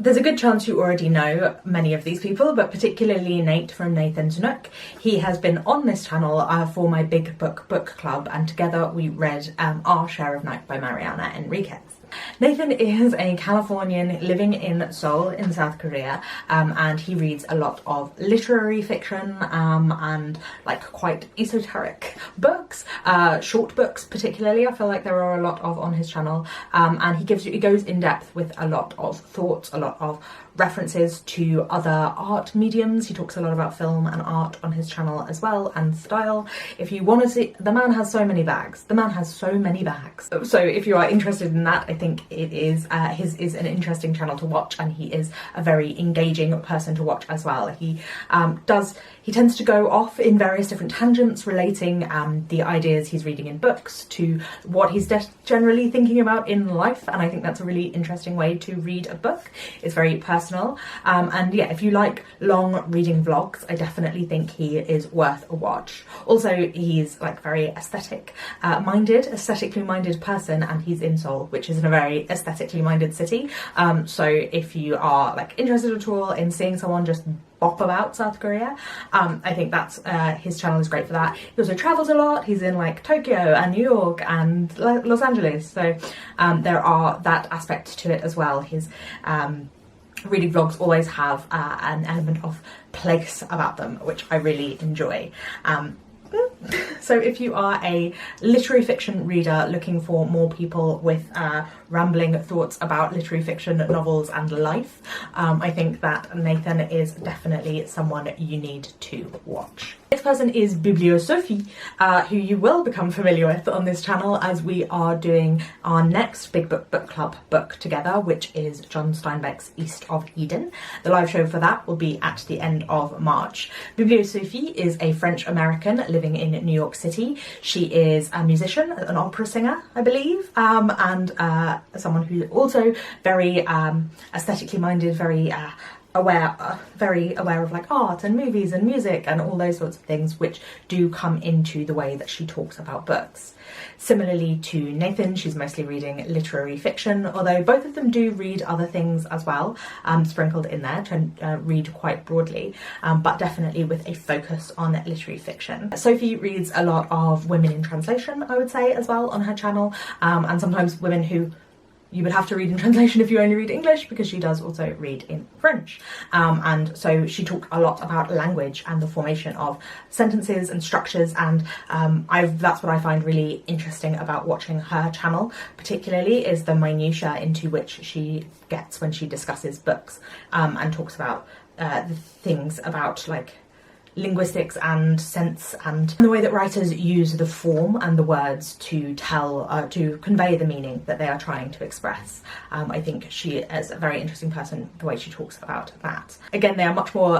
There's a good chance you already know many of these people, but particularly Nate from Nathan's Nook. He has been on this channel for my Big Book Book Club, and together we read Our Share of Night by Mariana Enriquez. Nathan is a Californian living in Seoul in South Korea, and he reads a lot of literary fiction and like quite esoteric books, short books particularly. I feel like there are a lot of on his channel, and he goes in depth with a lot of thoughts, a lot of references to other art mediums. He talks a lot about film and art on his channel as well, and style. If you want to see, the man has so many bags. The man has so many bags. So if you are interested in that, I think it is his is an interesting channel to watch, and he is a very engaging person to watch as well. He tends to go off in various different tangents relating the ideas he's reading in books to what he's generally thinking about in life, and I think that's a really interesting way to read a book. It's very personal, and yeah, if you like long reading vlogs, I definitely think he is worth a watch. Also, he's like very aesthetically minded person, and he's in Seoul, which is in a very aesthetically minded city. So if you are like interested at all in seeing someone just bop about South Korea, I think that's his channel is great for that. He also travels a lot. He's in like Tokyo and New York and Los Angeles, so there are that aspect to it as well. His reading vlogs always have an element of place about them, which I really enjoy. So if you are a literary fiction reader looking for more people with rambling thoughts about literary fiction, novels and life, I think that Nathan is definitely someone you need to watch. Next person is Biblio Sophie, who you will become familiar with on this channel, as we are doing our next Big Book Book Club book together, which is John Steinbeck's East of Eden. The live show for that will be at the end of March. Biblio Sophie is a French-American living in New York City. She is a musician, an opera singer, I believe, and someone who's also very aesthetically minded, very aware of like art and movies and music and all those sorts of things, which do come into the way that she talks about books. Similarly to Nathan, she's mostly reading literary fiction, although both of them do read other things as well, sprinkled in there to read quite broadly, but definitely with a focus on literary fiction. Sophie reads a lot of women in translation, I would say, as well on her channel, and sometimes women who you would have to read in translation if you only read English, because she does also read in French. And so she talked a lot about language and the formation of sentences and structures, and that's what I find really interesting about watching her channel, particularly is the minutiae into which she gets when she discusses books, and talks about the things about like linguistics and sense and the way that writers use the form and the words to to convey the meaning that they are trying to express. I think she is a very interesting person, the way she talks about that. Again, they are much more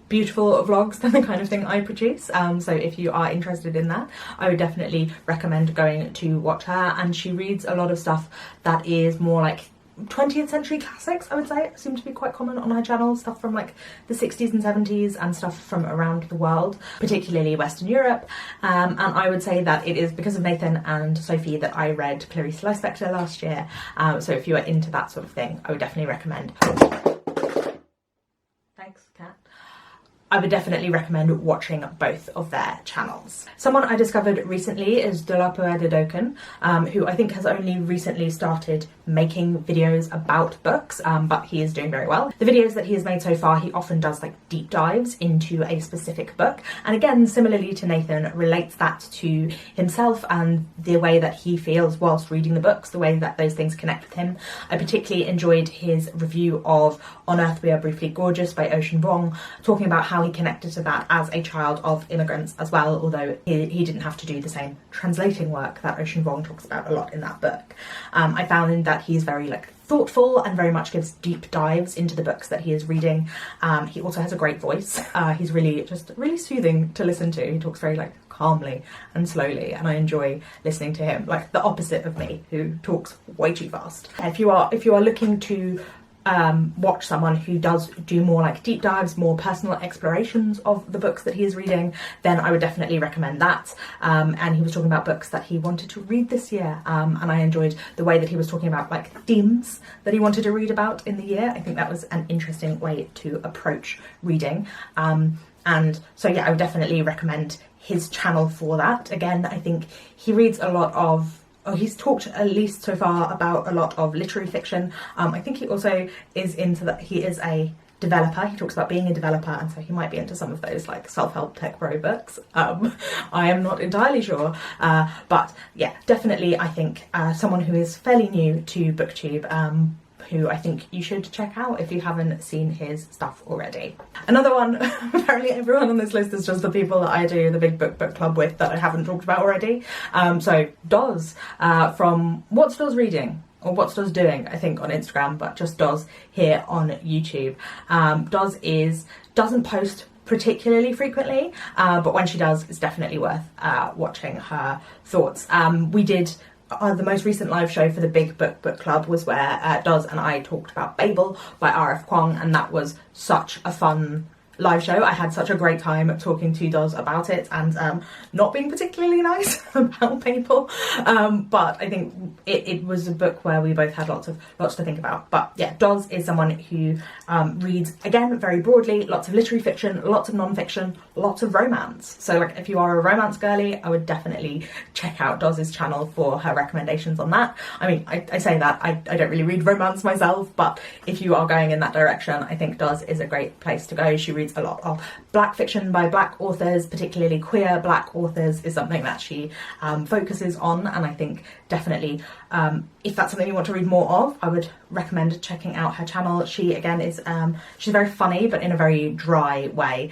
beautiful vlogs than the kind of thing I produce, so if you are interested in that, I would definitely recommend going to watch her. And she reads a lot of stuff that is more like 20th century classics, I would say, seem to be quite common on her channel, stuff from like the 60s and 70s and stuff from around the world, particularly Western Europe, and I would say that it is because of Nathan and Sophie that I read Clarice Lispector last year, so if you are into that sort of thing, I would definitely recommend. Thanks, cat. I would definitely recommend watching both of their channels. Someone I discovered recently is Dookan, who I think has only recently started making videos about books, but he is doing very well. The videos that he has made so far, he often does like deep dives into a specific book, and again, similarly to Nathan, relates that to himself and the way that he feels whilst reading the books, the way that those things connect with him. I particularly enjoyed his review of On Earth We Are Briefly Gorgeous by Ocean Vuong, talking about how he connected to that as a child of immigrants as well, although he didn't have to do the same translating work that Ocean Vuong talks about a lot in that book. I found that he's very like thoughtful and very much gives deep dives into the books that he is reading. He also has a great voice. He's really soothing to listen to. He talks very like calmly and slowly, and I enjoy listening to him, like the opposite of me, who talks way too fast. If you are looking to watch someone who does do more like deep dives, more personal explorations of the books that he is reading, then I would definitely recommend that. And he was talking about books that he wanted to read this year, and I enjoyed the way that he was talking about like themes that he wanted to read about in the year. I think that was an interesting way to approach reading. And so yeah, I would definitely recommend his channel for that. Again, I think he reads a lot of, or he's talked at least so far about a lot of literary fiction. I think he also is into that. He is a developer. He talks about being a developer, and so he might be into some of those like self-help tech bro books. I am not entirely sure, but yeah, definitely I think someone who is fairly new to BookTube, who I think you should check out if you haven't seen his stuff already. Another one, apparently everyone on this list is just the people that I do the Big Book Book Club with that I haven't talked about already. So Doz, from What's Doz Reading? Or What's Doz Doing, I think, on Instagram, but just Doz here on YouTube. Doz doesn't post particularly frequently, but when she does, it's definitely worth watching her thoughts. We did the most recent live show for the Big Book Book Club was where Doz and I talked about Babel by R.F. Kuang, and that was such a fun live show. I had such a great time talking to Doz about it, and not being particularly nice about people, but I think it was a book where we both had lots to think about. But yeah, Doz is someone who reads, again, very broadly, lots of literary fiction, lots of non-fiction, lots of romance. So like if you are a romance girly, I would definitely check out Doz's channel for her recommendations on that. I mean, I say that, I don't really read romance myself, but if you are going in that direction, I think Doz is a great place to go. She reads a lot of black fiction by black authors, particularly queer black authors is something that she focuses on, and I think definitely if that's something you want to read more of, I would recommend checking out her channel. She again is she's very funny but in a very dry way,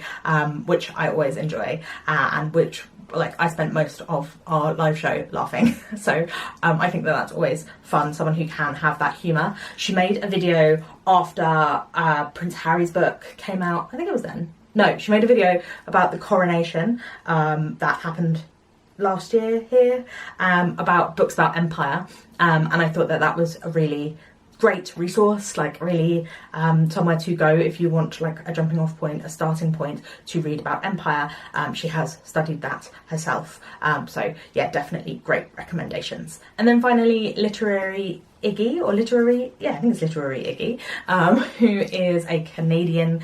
which I always enjoy, and which like I spent most of our live show laughing. So I think that that's always fun, someone who can have that humour. She made a video after Prince Harry's book came out, I think it was then. No, she made a video about the coronation that happened last year here, about books about empire, and I thought that that was a really great resource, like really somewhere to go if you want like a jumping off point, a starting point to read about empire. She has studied that herself, so yeah, definitely great recommendations. And then finally, Literary Iggy, or Literary, yeah, I think it's Literary Iggy, who is a Canadian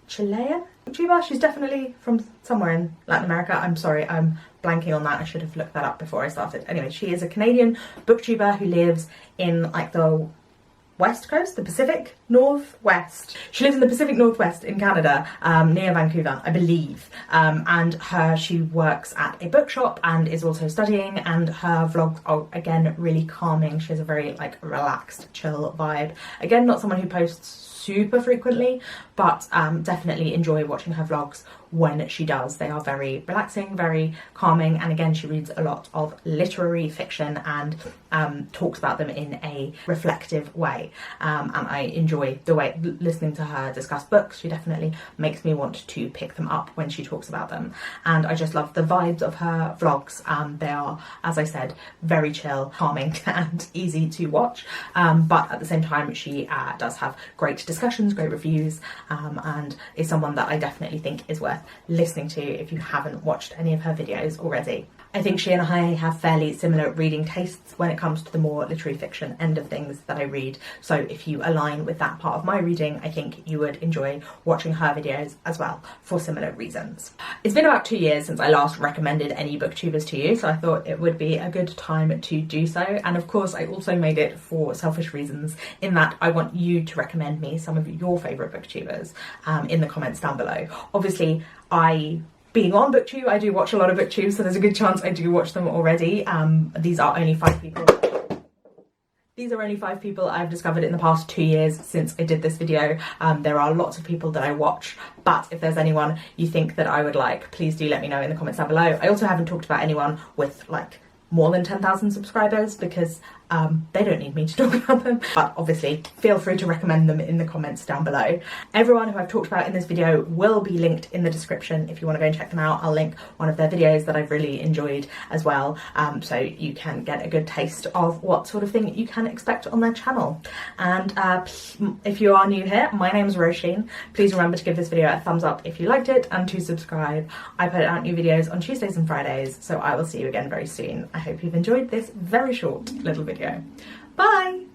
Chilean YouTuber. She's definitely from somewhere in Latin America. I'm sorry, I'm blanking on that. I should have looked that up before I started. Anyway, she is a Canadian booktuber who lives in like the West Coast, the Pacific Northwest. She lives in the Pacific Northwest in Canada, near Vancouver, I believe. And she works at a bookshop and is also studying, and her vlogs are again really calming. She has a very like relaxed, chill vibe. Again, not someone who posts super frequently, but definitely enjoy watching her vlogs when she does. They are very relaxing, very calming, and again, she reads a lot of literary fiction and talks about them in a reflective way, and I enjoy the way listening to her discuss books. She definitely makes me want to pick them up when she talks about them, and I just love the vibes of her vlogs. They are, as I said, very chill, calming and easy to watch, but at the same time she does have great discussions, great reviews, and is someone that I definitely think is worth listening to if you haven't watched any of her videos already. I think she and I have fairly similar reading tastes when it comes to the more literary fiction end of things that I read, so if you align with that part of my reading, I think you would enjoy watching her videos as well for similar reasons. It's been about 2 years since I last recommended any booktubers to you, so I thought it would be a good time to do so, and of course I also made it for selfish reasons, in that I want you to recommend me some of your favourite booktubers in the comments down below. Obviously, being on BookTube, I do watch a lot of BookTube, so there's a good chance I do watch them already. These are only 5 people. These are only 5 people I've discovered in the past 2 years since I did this video. There are lots of people that I watch, but if there's anyone you think that I would like, please do let me know in the comments down below. I also haven't talked about anyone with like more than 10,000 subscribers, because They don't need me to talk about them, but obviously feel free to recommend them in the comments down below. Everyone who I've talked about in this video will be linked in the description if you want to go and check them out. I'll link one of their videos that I've really enjoyed as well, so you can get a good taste of what sort of thing you can expect on their channel. And if you are new here, my name's Roisin. Please remember to give this video a thumbs up if you liked it and to subscribe. I put out new videos on Tuesdays and Fridays, so I will see you again very soon. I hope you've enjoyed this very short little video. Bye!